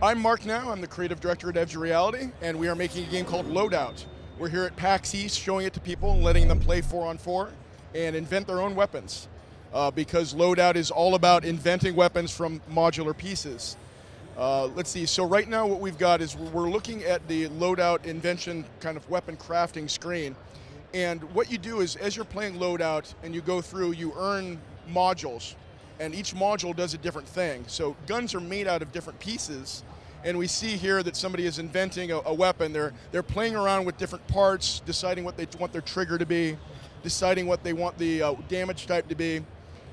I'm Mark now. I'm the creative director at Edge Reality, and we are making a game called Loadout. We're here at PAX East showing it to people and letting them play 4-on-4 and invent their own weapons. Because Loadout is all about inventing weapons from modular pieces. Let's see, so right now what we've got is we're looking at the Loadout invention kind of weapon crafting screen. And what you do is, as you're playing Loadout and you go through, you earn modules. And each module does a different thing. So guns are made out of different pieces. And we see here that somebody is inventing a weapon. They're playing around with different parts, deciding what they want their trigger to be, deciding what they want the damage type to be.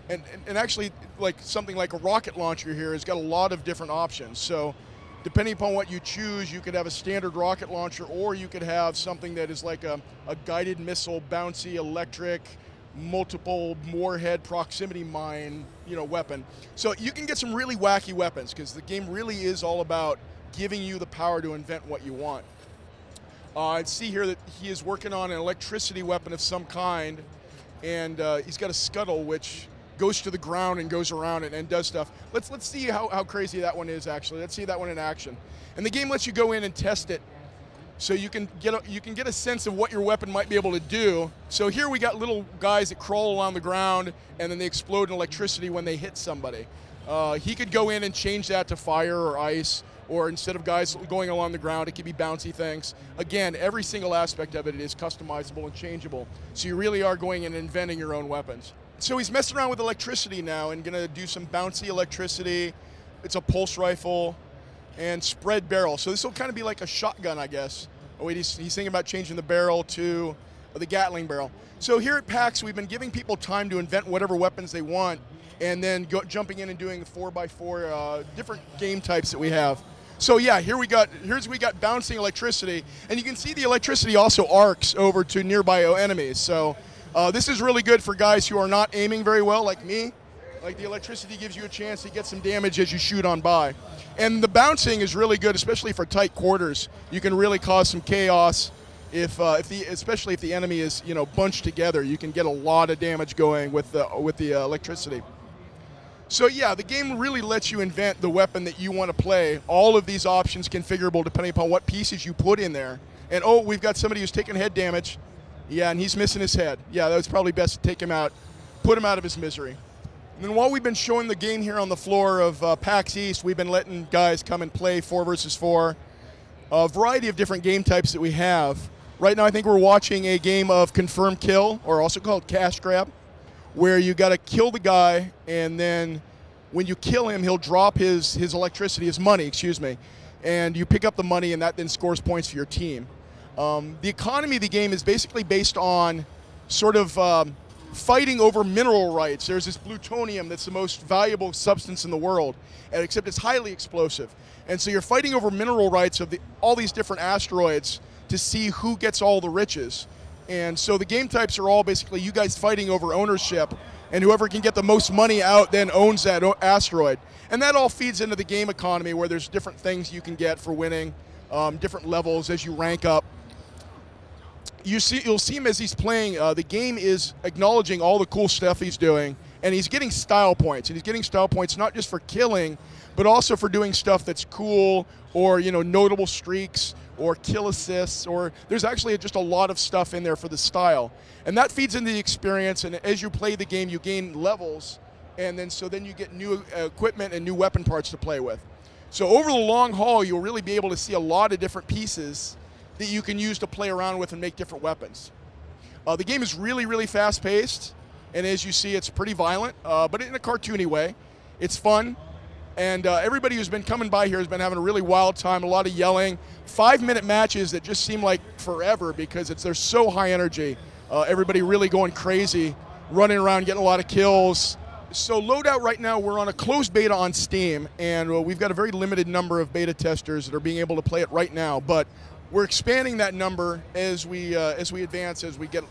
And actually, like something like a rocket launcher here has got a lot of different options. So depending upon what you choose, you could have a standard rocket launcher, or you could have something that is like a guided missile, bouncy, electric, multiple warhead proximity mine, weapon. So you can get some really wacky weapons, because the game really is all about giving you the power to invent what you want. I see here that he is working on an electricity weapon of some kind, and he's got a scuttle which goes to the ground and goes around and does stuff. Let's see how crazy that one is actually. Let's see that one in action. And the game lets you go in and test it, so you can get a sense of what your weapon might be able to do. So here we got little guys that crawl along the ground and then they explode in electricity when they hit somebody. He could go in and change that to fire or ice, or instead of guys going along the ground, it could be bouncy things. Again, every single aspect of it is customizable and changeable. So you really are going and inventing your own weapons. So he's messing around with electricity now and gonna do some bouncy electricity. It's a pulse rifle and spread barrel. So this will kind of be like a shotgun, I guess. Oh wait, he's thinking about changing the barrel to the Gatling barrel. So here at PAX, we've been giving people time to invent whatever weapons they want, and then jumping in and doing 4x4 different game types that we have. So yeah, here's we got bouncing electricity, and you can see the electricity also arcs over to nearby enemies. So this is really good for guys who are not aiming very well, like me. Like, the electricity gives you a chance to get some damage as you shoot on by. And the bouncing is really good, especially for tight quarters. You can really cause some chaos especially if the enemy is bunched together. You can get a lot of damage going with the electricity. So yeah, the game really lets you invent the weapon that you want to play. All of these options configurable depending upon what pieces you put in there. And oh, we've got somebody who's taking head damage. Yeah, and he's missing his head. Yeah, that was probably best to take him out, put him out of his misery. And then while we've been showing the game here on the floor of PAX East, we've been letting guys come and play 4 versus 4. A variety of different game types that we have. Right now I think we're watching a game of Confirm Kill, or also called Cash Grab, where you got to kill the guy, and then when you kill him, he'll drop his electricity, his money, excuse me, and you pick up the money, and that then scores points for your team. The economy of the game is basically based on sort of fighting over mineral rights. There's this plutonium that's the most valuable substance in the world, except it's highly explosive. And so you're fighting over mineral rights of all these different asteroids to see who gets all the riches. And so the game types are all basically you guys fighting over ownership, and whoever can get the most money out then owns that asteroid. And that all feeds into the game economy, where there's different things you can get for winning, different levels as you rank up. You'll see him as he's playing. The game is acknowledging all the cool stuff he's doing, and he's getting style points. And he's getting style points not just for killing, but also for doing stuff that's cool, or notable streaks, or kill assists, or there's actually just a lot of stuff in there for the style. And that feeds into the experience, and as you play the game, you gain levels, and then you get new equipment and new weapon parts to play with. So over the long haul, you'll really be able to see a lot of different pieces that you can use to play around with and make different weapons. The game is really, really fast-paced, and as you see, it's pretty violent, but in a cartoony way. It's fun, and everybody who's been coming by here has been having a really wild time, a lot of yelling. 5-minute matches that just seem like forever because they're so high energy. Everybody really going crazy, running around, getting a lot of kills. So Loadout right now, we're on a closed beta on Steam, and we've got a very limited number of beta testers that are being able to play it right now, but we're expanding that number as we advance, as we get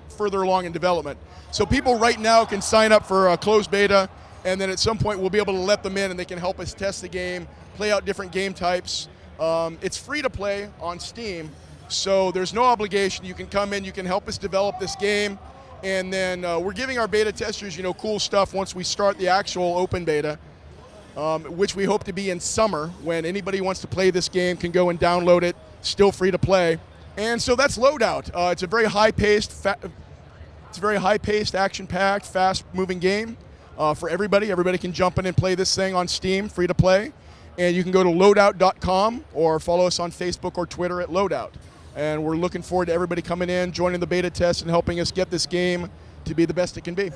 further along in development. So people right now can sign up for a closed beta, and then at some point we'll be able to let them in and they can help us test the game, play out different game types. It's free to play on Steam, so there's no obligation. You can come in, you can help us develop this game, and then we're giving our beta testers cool stuff once we start the actual open beta. which we hope to be in summer, when anybody who wants to play this game can go and download it, still free to play. And so that's Loadout. It's a very high-paced, action-packed, fast-moving game for everybody. Everybody can jump in and play this thing on Steam, free to play. And you can go to loadout.com or follow us on Facebook or Twitter at Loadout. And we're looking forward to everybody coming in, joining the beta test, and helping us get this game to be the best it can be.